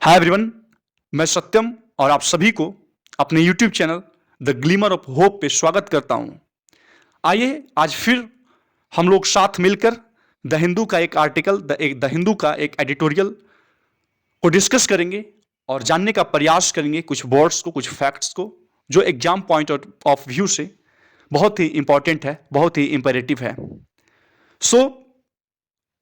Hi everyone, मैं सत्यम और आप सभी को अपने YouTube channel the glimmer of hope पे स्वागत करता हूं। आइए आज फिर हम लोग साथ मिलकर द हिंदू का एक आर्टिकल द हिंदू का एक एडिटोरियल को डिस्कस करेंगे और जानने का प्रयास करेंगे कुछ वर्ड्स को, कुछ फैक्ट्स को, जो एग्जाम पॉइंट ऑफ व्यू से बहुत ही इंपॉर्टेंट है, बहुत ही इंपेरेटिव है। सो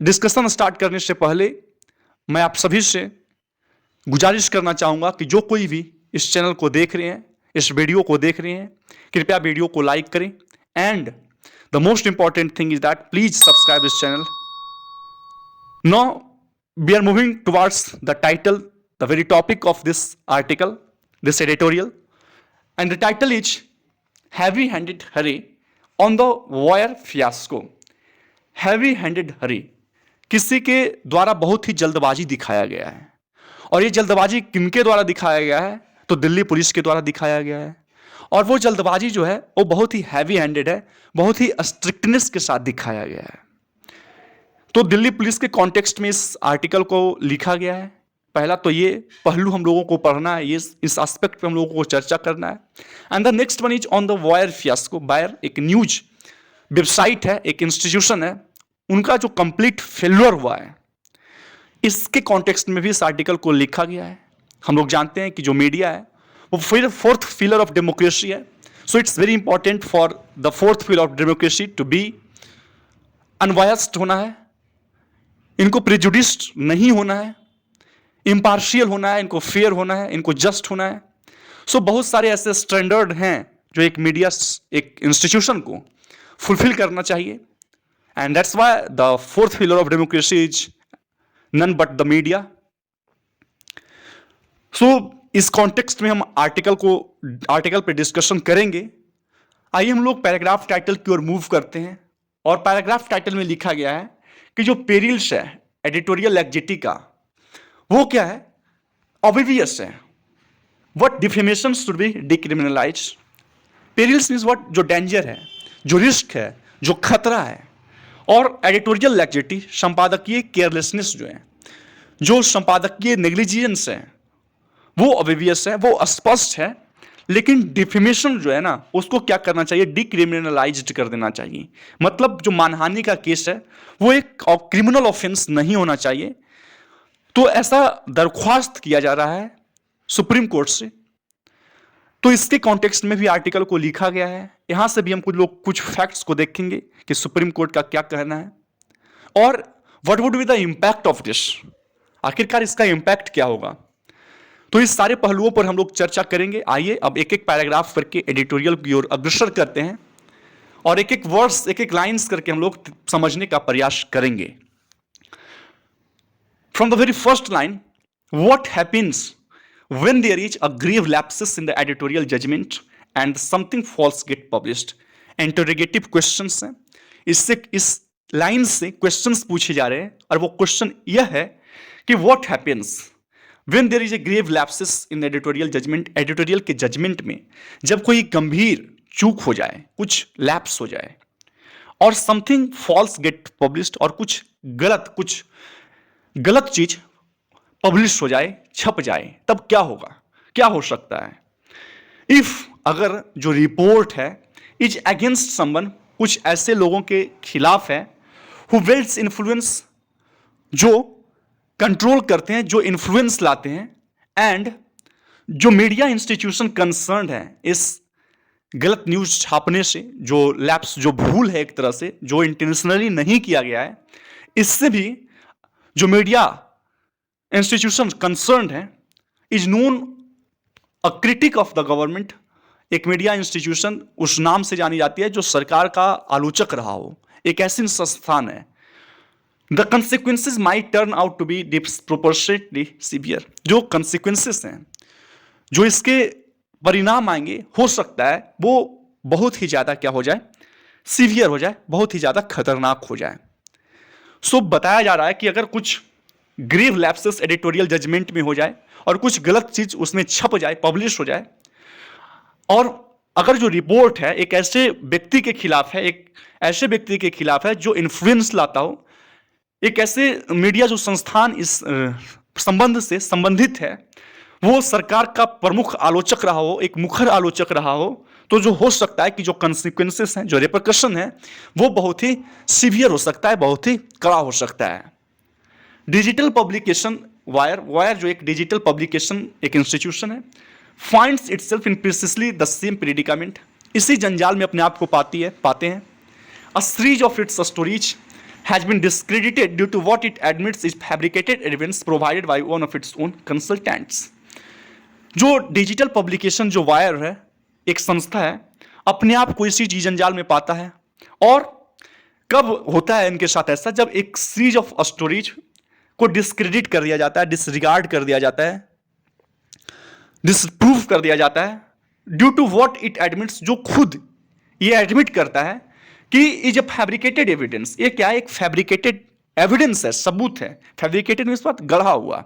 डिस्कशन स्टार्ट करने से पहले मैं आप सभी से गुजारिश करना चाहूँगा कि जो कोई भी इस चैनल को देख रहे हैं, इस वीडियो को देख रहे हैं, कृपया वीडियो को लाइक करें and the most important thing is that please subscribe this channel. Now we are moving towards the title, the very topic of this article, this editorial, and the title is heavy handed hurry on the wire fiasco. Heavy handed hurry, किसी के द्वारा बहुत ही जल्दबाजी दिखाया गया है, और ये जल्दबाजी किनके द्वारा दिखाया गया है? तो दिल्ली पुलिस के द्वारा दिखाया गया है। और वो जल्दबाजी जो है वो बहुत ही हैवी हैंडेड है, बहुत ही स्ट्रिक्टनेस के साथ दिखाया गया है। तो दिल्ली पुलिस के कॉन्टेक्स्ट में इस आर्टिकल को लिखा गया है। पहला तो ये पहलू हम लोगों को पढ़ना है, ये इस एस्पेक्ट पे हम लोगों को चर्चा करना है। And the next one is on the wire fiasco. Wire एक न्यूज वेबसाइट है, एक इंस्टीट्यूशन है, उनका जो कंप्लीट फेल्योर हुआ है, इसके कॉन्टेक्स्ट में भी इस आर्टिकल को लिखा गया है। हम लोग जानते हैं कि जो मीडिया है वो फिर फोर्थ पिलर ऑफ डेमोक्रेसी है। So it's very important for the fourth pillar of democracy to be unbiased होना है, इनको प्रेजुडिस्ड नहीं होना है, इम्पार्शियल होना है, इनको फेयर होना है, इनको जस्ट होना है। सो बहुत सारे ऐसे स्टैंडर्ड हैं जो एक मीडिया, एक इंस्टीट्यूशन को फुलफिल करना चाहिए। And that's why the fourth pillar of democracy is none but the media. So इस कॉन्टेक्स्ट में हम आर्टिकल पे डिस्कशन करेंगे। आइए हम लोग पैराग्राफ टाइटल की ओर मूव करते हैं। और पैराग्राफ टाइटल में लिखा गया है कि जो पेरिल्स है एडिटोरियल एक्टिविटी का, वो क्या है? ऑब्वियस है। What defamation should be decriminalised. Perils means what? जो डेंजर है, जो रिस्क है, जो खतरा है। और एडिटोरियल लैक्सिटी, संपादकीय केयरलेसनेस जो है, जो संपादकीय नेग्लिजेंस है, वो ऑब्वियस है, वो स्पष्ट है। लेकिन डिफेमेशन जो है ना, उसको क्या करना चाहिए? डिक्रिमिनलाइज्ड कर देना चाहिए। मतलब जो मानहानि का केस है वो एक क्रिमिनल ऑफेंस नहीं होना चाहिए। तो ऐसा दरख्वास्त किया जा रहा है सुप्रीम कोर्ट से। तो इसके कॉन्टेक्स्ट में भी आर्टिकल को लिखा गया है। यहां से भी हम कुछ फैक्ट्स को देखेंगे कि सुप्रीम कोर्ट का क्या कहना है और what would be the impact of this. आखिरकार इसका इंपैक्ट क्या होगा? तो इस सारे पहलुओं पर हम लोग चर्चा करेंगे। आइए अब एक एक पैराग्राफ करके एडिटोरियल की ओर अग्रसर करते हैं और एक एक वर्ड्स, एक एक लाइन्स करके हम लोग समझने का प्रयास करेंगे। From the very first line, what happens when there is a grave lapses in the editorial judgment and something false get published। Interrogative questions हैं। इससे इस लाइन से क्वेश्चंस पूछे जा रहे हैं और वो क्वेश्चन यह है कि what happens when there is a grave lapses in the editorial judgment। Editorial के जजमेंट में जब कोई गंभीर चूक हो जाए, कुछ लैप्स हो जाए, और समथिंग फॉल्स गेट पब्लिश्ड, और कुछ गलत चीज पब्लिश हो जाए, छप जाए, तब क्या होगा? क्या हो सकता है? इफ अगर जो रिपोर्ट है इज अगेंस्ट समवन, कुछ ऐसे लोगों के खिलाफ है, हु विल्स इन्फ्लुएंस, जो कंट्रोल करते हैं, जो इन्फ्लुएंस लाते हैं, एंड जो मीडिया इंस्टीट्यूशन कंसर्न है इस गलत न्यूज छापने से, जो लैप्स, जो भूल है एक तरह से, जो इंटेंशनली नहीं किया गया है, इससे भी जो मीडिया इंस्टीट्यूशन कंसर्न है is known a critic of the government. एक मीडिया इंस्टीट्यूशन उस नाम से जानी जाती है जो सरकार का आलोचक रहा हो, एक ऐसी संस्थान है। The consequences might turn out to be disproportionately severe. जो कंसिक्वेंसेस हैं, जो इसके परिणाम आएंगे, हो सकता है वो बहुत ही ज्यादा क्या हो जाए? सीवियर हो जाए, बहुत ही ज्यादा खतरनाक हो जाए। सो बताया जा रहा है कि अगर कुछ ग्रीव लैप्सेस एडिटोरियल जजमेंट में हो जाए और कुछ गलत चीज उसमें छप जाए, पब्लिश हो जाए, और अगर जो रिपोर्ट है एक ऐसे व्यक्ति के खिलाफ है, एक ऐसे व्यक्ति के खिलाफ है जो इन्फ्लुएंस लाता हो, एक ऐसे मीडिया जो संस्थान इस संबंध से संबंधित है, वो सरकार का प्रमुख आलोचक रहा हो, एक मुखर आलोचक रहा हो, तो जो हो सकता है कि जो कंसिक्वेंसेस हैं, जो रिपरकशन है, वो बहुत ही सीवियर हो सकता है, बहुत ही कड़ा हो सकता है। डिजिटल पब्लिकेशन वायर जो एक डिजिटल पब्लिकेशन एक इंस्टीट्यूशन है, finds itself in precisely the same predicament, इसी जंजाल में अपने आप को पाते हैं। A series of its stories has been discredited due to what it admits is fabricated evidence provided by one of its own consultants। जो डिजिटल पब्लिकेशन जो वायर है, एक संस्था है, अपने आप को इसी जंजाल में पाता है। और कब होता है इनके साथ ऐसा, जब एक सीरीज ऑफ स्टोरीज को डिस्क्रेडिट कर दिया जाता है, डिसरिगार्ड कर दिया जाता है, डिसप्रूव कर दिया जाता है, due to what it admits, जो खुद ये एडमिट करता है कि इज अ फैब्रिकेटेड एविडेंस। ये क्या है? एक फैब्रिकेटेड एविडेंस है, सबूत है। फैब्रिकेटेड मींस बात गढ़ा हुआ,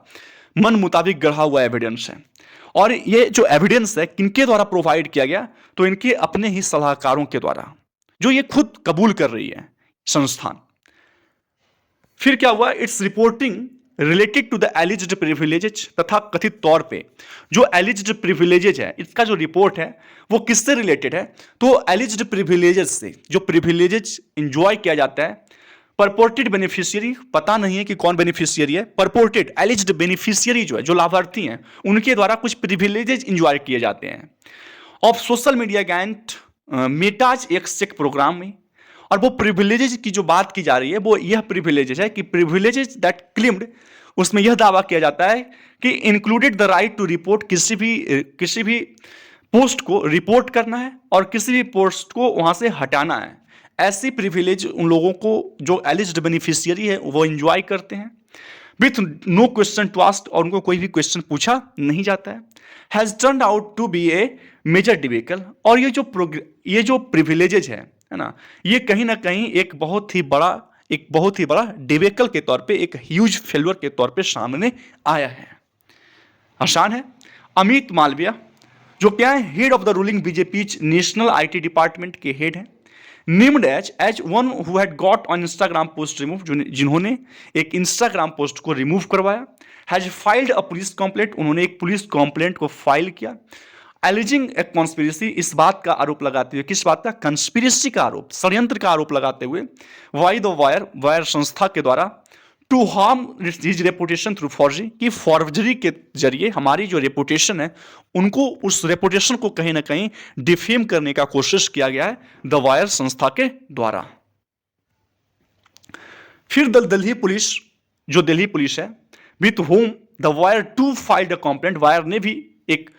मन मुताबिक गढ़ा हुआ एविडेंस है। और ये जो एविडेंस है किनके द्वारा प्रोवाइड किया गया? तो इनके अपने ही सलाहकारों के द्वारा, जो ये खुद कबूल कर रही है संस्थान। फिर क्या हुआ? It's reporting related to the alleged privileges, तथा कथित तौर पे जो एलिज्ड प्रिविलेजेज है, इसका जो रिपोर्ट है वो किससे रिलेटेड है? तो एलिज्ड प्रिविलेजेज से, जो प्रिविलेजेज इंजॉय किया जाता है। परपोर्टेड बेनिफिशियरी, पता नहीं है कि कौन बेनिफिशियरी है। परपोर्टेड एलिज्ड बेनिफिशियरी जो है, जो लाभार्थी हैं, उनके द्वारा कुछ प्रिविलेजेज इंजॉय किए जाते हैं। ऑफ सोशल मीडिया गैंट मेटाज एक चेक प्रोग्राम में, और वो प्रिविलेजेज की जो बात की जा रही है वो यह प्रिविलेजेज है कि प्रिविलेजेज दैट क्लेम्ड, उसमें यह दावा किया जाता है कि included the right to report, किसी भी पोस्ट को रिपोर्ट करना है और किसी भी पोस्ट को वहां से हटाना है। ऐसी प्रिविलेज उन लोगों को जो एलिज्ड बेनिफिशियरी है वो एंजॉय करते हैं with no question to ask, और उनको कोई भी क्वेश्चन पूछा नहीं जाता है। Has turned out to be a major debacle, और ये जो प्रिविलेजेज है ना, ये कहीं ना कहीं एक बहुत ही बड़ा डिबेकल के तौर पे, एक ह्यूज फेल्यूर के तौर पे सामने आया है। आसान है। अमित मालविया जो क्या है, head of the ruling BJP national IT department के हेड हैं, named as one who had got an Instagram post remove, जिन्होंने एक इंस्टाग्राम पोस्ट को रिमूव करवाया। Has filed a police complaint, उन्होंने एक पुलिस कंप्लेंट को फाइल किया। एलिजिंग ए कॉन्स्पिरेसी, इस बात का आरोप लगाते हुए, किस बात का? कंस्पिरेसी का आरोप, षड्यंत्र का आरोप लगाते हुए, वाई द वायर संस्था के द्वारा, to harm his reputation through forgery, की फॉर्जरी के जरिए हमारी जो रेपुटेशन है, उनको, उस रेपुटेशन को कहीं ना कहीं डिफेम करने का कोशिश किया गया है द वायर संस्था के द्वारा। फिर दिल्ली पुलिस, जो दिल्ली पुलिस है, with whom the wire too filed a complaint, wire ने भी एक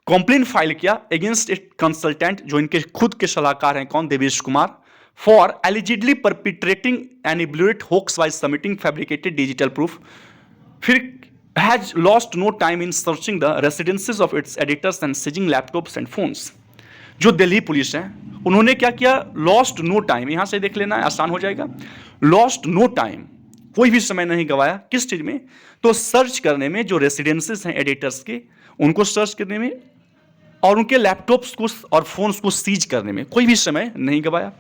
कंप्लेंट फाइल किया अगेंस्ट इट कंसल्टेंट, जो इनके खुद के सलाहकार हैं, कौन? Devesh Kumar, for allegedly perpetrating an elaborate hoax by submitting fabricated digital proof. फिर has lost no time in searching the residences of its editors and seizing laptops and phones. जो दिल्ली पुलिस है, उन्होंने क्या किया? लॉस्ट नो टाइम, यहां से देख लेना है, आसान हो जाएगा। लॉस्ट नो टाइम, कोई भी समय नहीं गवाया। किस चीज में? तो सर्च करने में, जो रेसिडेंसेज हैं एडिटर्स के, उनको सर्च करने में, और उनके लैपटॉप्स को और फोन्स को सीज करने में कोई भी समय नहीं गवाया।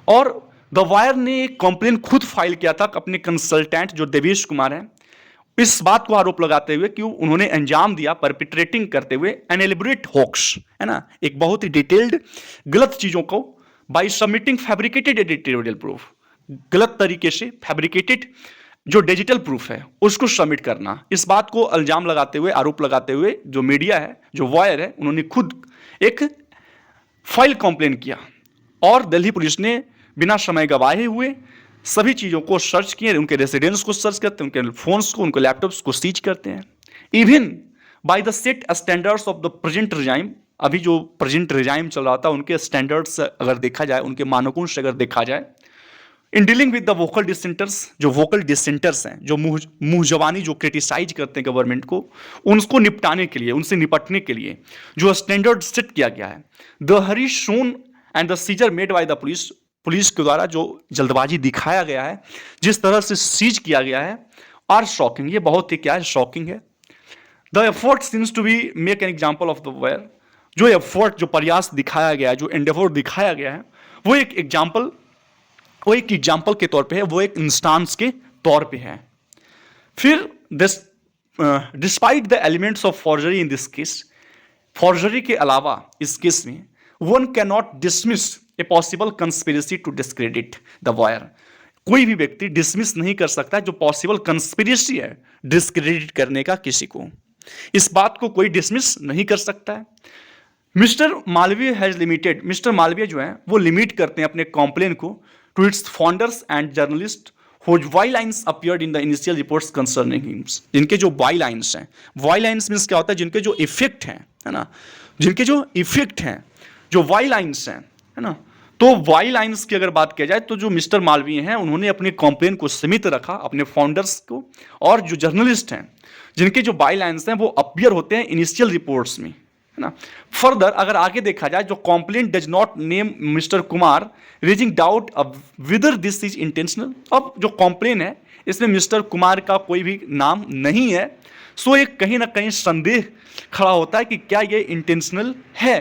और द वायर ने एक कंप्लेंट खुद फाइल किया था अपने कंसल्टेंट जो देवेश कुमार हैं, इस बात को आरोप लगाते हुए कि उन्होंने अंजाम दिया परपिट्रेटिंग करते हुए एन एलिबरेट होक्स, है ना, एक बहुत ही डिटेल्ड गलत चीजों को, by submitting fabricated editorial proof, गलत तरीके से फैब्रिकेटेड जो डिजिटल प्रूफ है उसको सबमिट करना। इस बात को इल्जाम लगाते हुए, आरोप लगाते हुए, जो मीडिया है, जो वायर है, उन्होंने खुद एक फाइल कंप्लेन किया, और दिल्ली पुलिस ने बिना समय गवाए हुए सभी चीज़ों को सर्च किए, उनके रेसिडेंस को सर्च करते हैं, उनके फोन्स को, उनके लैपटॉप्स को सीज करते हैं। Even by the set standards of the present regime, अभी जो प्रेजेंट रिजाइम चल रहा था, उनके स्टैंडर्ड्स अगर देखा जाए, उनके मानकों से अगर देखा जाए, in dealing with the vocal dissenters, जो वोकल डिसेंटर्स हैं, जो मुंह जवानी जो क्रिटिसाइज करते हैं गवर्नमेंट को, उनको निपटाने के लिए, उनसे निपटने के लिए जो स्टैंडर्ड सेट किया गया है, the Hari shown and the seizure made by the police के द्वारा जो जल्दबाजी दिखाया गया है, जिस तरह से सीज किया गया है, आर शॉकिंग, ये बहुत ही क्या है, शॉकिंग है। The effort seems to be make an example of the Wire, जो एफर्ट, जो प्रयास दिखाया गया है, जो एंडेवर दिखाया गया है, वो एक एग्जाम्पल के तौर पे है, वो एक इंस्टांस के तौर पे है। फिर this despite the elements of forgery in this case, forgery के अलावा इस केस में one can not dismiss a possible conspiracy to discredit the Wire. कोई भी व्यक्ति डिसमिस नहीं कर सकता जो पॉसिबल कंस्पिरेसी है डिस्क्रेडिट करने का किसी को, इस बात को कोई डिसमिस नहीं कर सकता है। Mister Malviya has limited, mister Malviya जो है वो लिमिट करते हैं अपने कॉम्प्लेन को to its founders and journalist whose bylines appeared in the initial reports concerning him। जिनके जो bylines हैं, bylines मीन्स क्या होता है, जिनके जो इफेक्ट हैं, है ना, जिनके जो इफेक्ट हैं, जो bylines हैं, है ना, तो bylines की अगर बात किया जाए तो जो मिस्टर मालवीय हैं उन्होंने अपने कॉम्प्लेन को सीमित रखा अपने फाउंडर्स को, और जो जर्नलिस्ट हैं जिनके जो bylines हैं वो अपीयर होते हैं इनिशियल रिपोर्ट्स में, है ना। फर्दर अगर आगे देखा जाए, जो complaint does not name mister Kumar raising doubt whether this is intentional. अब जो कॉम्प्लेन है इसमें मिस्टर कुमार का कोई भी नाम नहीं है, सो ये कहीं ना कहीं संदेह खड़ा होता है कि क्या ये इंटेंशनल है।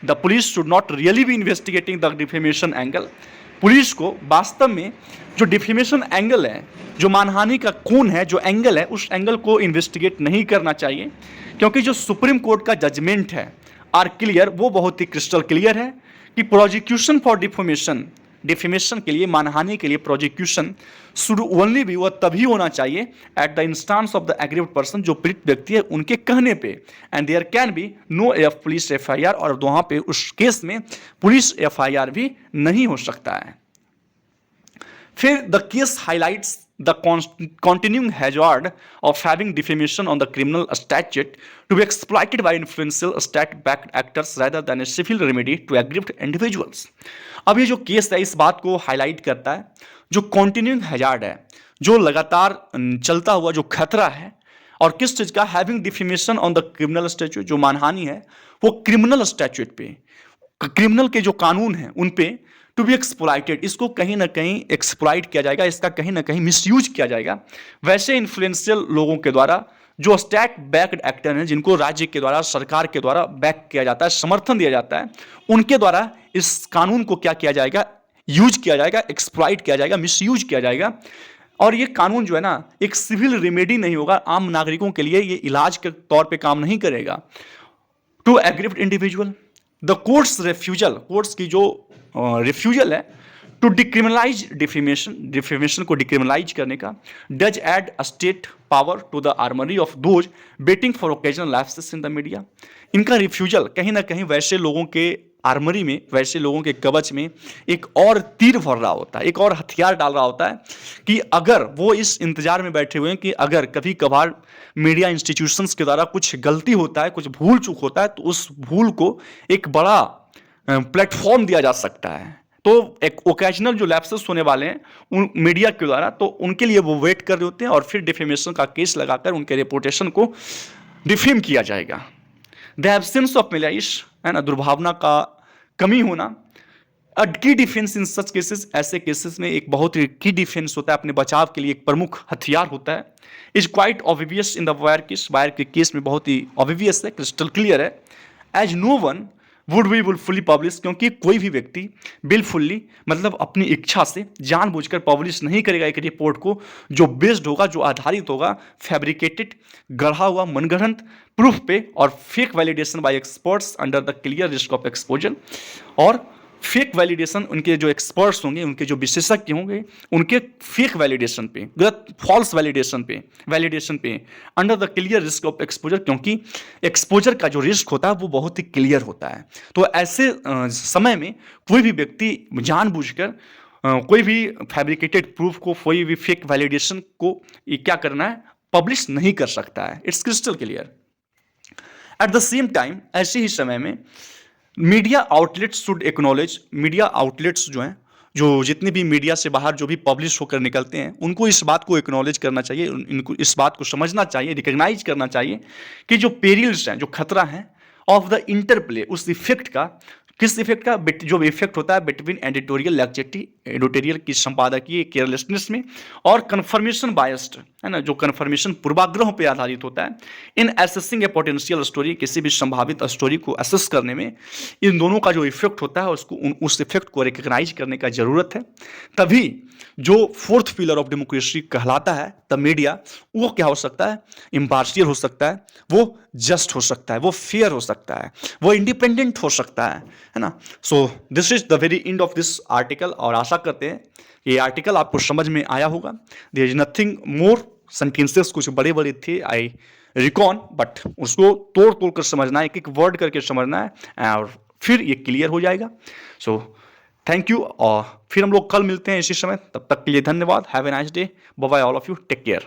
The police should not really be investigating the defamation angle. Police को वास्तव में जो डिफेमेशन एंगल है, जो मानहानि का कोण है, जो एंगल है, उस एंगल को इन्वेस्टिगेट नहीं करना चाहिए, क्योंकि जो सुप्रीम कोर्ट का जजमेंट है आर क्लियर, वो बहुत ही क्रिस्टल क्लियर है कि प्रोजिक्यूशन फॉर डिफेमेशन, डिफेमेशन के लिए, मानहानि के लिए प्रोजिक्यूशन शुड ओनली भी, वह तभी होना चाहिए at the instance of the aggrieved person, जो पीड़ित व्यक्ति है उनके कहने पे, and there can be no police FIR, और वहां पे उस केस में पुलिस एफआईआर भी नहीं हो सकता है। फिर the case highlights the continuing hazard of having defamation on the criminal statute to be exploited by influential state-backed actors rather than a civil remedy to aggrieved individuals। अब ये जो केस है इस बात को हाईलाइट करता है, जो continuing hazard है, जो लगातार चलता हुआ जो खतरा है, और किस चीज का, having defamation on the criminal statute, जो मानहानि है वो क्रिमिनल स्टैट्यूट पे, क्रिमिनल के जो कानून हैं उन पे टू बी एक्सप्लॉइटेड, इसको कहीं ना कहीं एक्सप्लॉइट किया जाएगा, इसका कहीं ना कहीं मिसयूज किया जाएगा वैसे इन्फ्लुएंशियल लोगों के द्वारा, जो स्टेट बैक्ड एक्टर हैं, जिनको राज्य के द्वारा, सरकार के द्वारा बैक किया जाता है, समर्थन दिया जाता है, उनके द्वारा इस कानून को क्या किया जाएगा, यूज किया जाएगा, एक्सप्लॉइट किया जाएगा, मिसयूज किया जाएगा। और ये कानून जो है ना एक सिविल रेमेडी नहीं होगा, आम नागरिकों के लिए ये इलाज के तौर पर काम नहीं करेगा। To aggrieved individual, the courts refusal, courts की जो रिफ्यूजल है टू डिक्रिमिनलाइज डिफेमेशन, डिफेमेशन को डिक्रिमिनलाइज करने का, does add state power to the armoury of those baiting for occasional lapses in the media. इनका रिफ्यूजल कहीं ना कहीं वैसे लोगों के आर्मरी में, वैसे लोगों के कवच में एक और तीर भर रहा होता है, एक और हथियार डाल रहा होता है कि अगर वो इस इंतजार में बैठे हुए हैं कि अगर कभी कभार मीडिया इंस्टीट्यूशंस के द्वारा कुछ गलती होता है, कुछ भूल चूक होता है, तो उस भूल को एक बड़ा प्लेटफॉर्म दिया जा सकता है। तो एक ओकेजनल जो लैप्सेस होने वाले हैं उन मीडिया के द्वारा, तो उनके लिए वो वेट कर रहे होते हैं और फिर डिफेमेशन का केस लगाकर उनके रेपुटेशन को डिफेम किया जाएगा। द एब्सेंस ऑफ मिलाइश, है ना, दुर्भावना का कमी होना, अ की डिफेंस इन सच केसेस, ऐसे केसेस में एक बहुत ही की डिफेंस होता है, अपने बचाव के लिए एक प्रमुख हथियार होता है। Is quite obvious in the Wire case, Wire के केस में बहुत ही ऑब्वियस है, क्रिस्टल क्लियर है। As no one would we wilfully publish, क्योंकि कोई भी व्यक्ति विलफुली मतलब अपनी इच्छा से जानबूझकर पब्लिश नहीं करेगा एक रिपोर्ट को जो बेस्ड होगा, जो आधारित होगा फैब्रिकेटेड, गढ़ा हुआ मनगढ़ंत प्रूफ पे, और fake validation bye experts under the clear risk of exposure, और फेक वैलिडेशन उनके जो एक्सपर्ट्स होंगे, उनके जो विशेषज्ञ होंगे, उनके फेक वैलिडेशन पे, गलत फॉल्स वैलिडेशन पे under the clear risk of exposure, क्योंकि एक्सपोजर का जो रिस्क होता है वो बहुत ही क्लियर होता है। तो ऐसे समय में कोई भी व्यक्ति जानबूझकर कोई भी फैब्रिकेटेड प्रूफ को, कोई भी फेक वैलिडेशन को क्या करना है, पब्लिश नहीं कर सकता है। It's crystal clear. At the same time, ऐसे ही समय में media outlets should acknowledge, media outlets जो हैं, जो जितने भी मीडिया से बाहर जो भी पब्लिश होकर निकलते हैं, उनको इस बात को एक्नॉलेज करना चाहिए, इनको इस बात को समझना चाहिए, रिकग्नाइज करना चाहिए कि जो पेरिल्स हैं, जो खतरा है ऑफ द इंटरप्ले, उस इफेक्ट का किस इफेक्ट का? जो इफेक्ट होता है बिटवीन एडिटोरियल लैक्चेटी, एडिटोरियल की संपादकीय केयरलेसनेस में, और कन्फर्मेशन बायस्ड, है ना, जो कन्फर्मेशन पूर्वाग्रहों पे आधारित होता है, इन एसेसिंग ए पोटेंशियल स्टोरी, किसी भी संभावित स्टोरी को असेस करने में इन दोनों का जो इफेक्ट होता है उसको उस इफेक्ट को रिकग्नाइज करने का जरूरत है। तभी जो फोर्थ पिलर ऑफ डेमोक्रेसी कहलाता है द मीडिया, वो क्या हो सकता है? इम्पार्शियल हो सकता है, वो जस्ट हो सकता है, वो फेयर हो सकता है, वो इंडिपेंडेंट हो सकता है ना। So this is the very end of this article, और आशा करते हैं ये आर्टिकल आपको समझ में आया होगा। There is nothing more, sentences कुछ बड़े बड़े थे, आई रिकॉन, बट उसको तोड़ तोड़ कर समझना है, एक एक वर्ड करके समझना है, और फिर ये क्लियर हो जाएगा। सो थैंक यू, और फिर हम लोग कल मिलते हैं इसी समय। तब तक के लिए धन्यवाद। Have a nice day. Bye bye all of you, take care.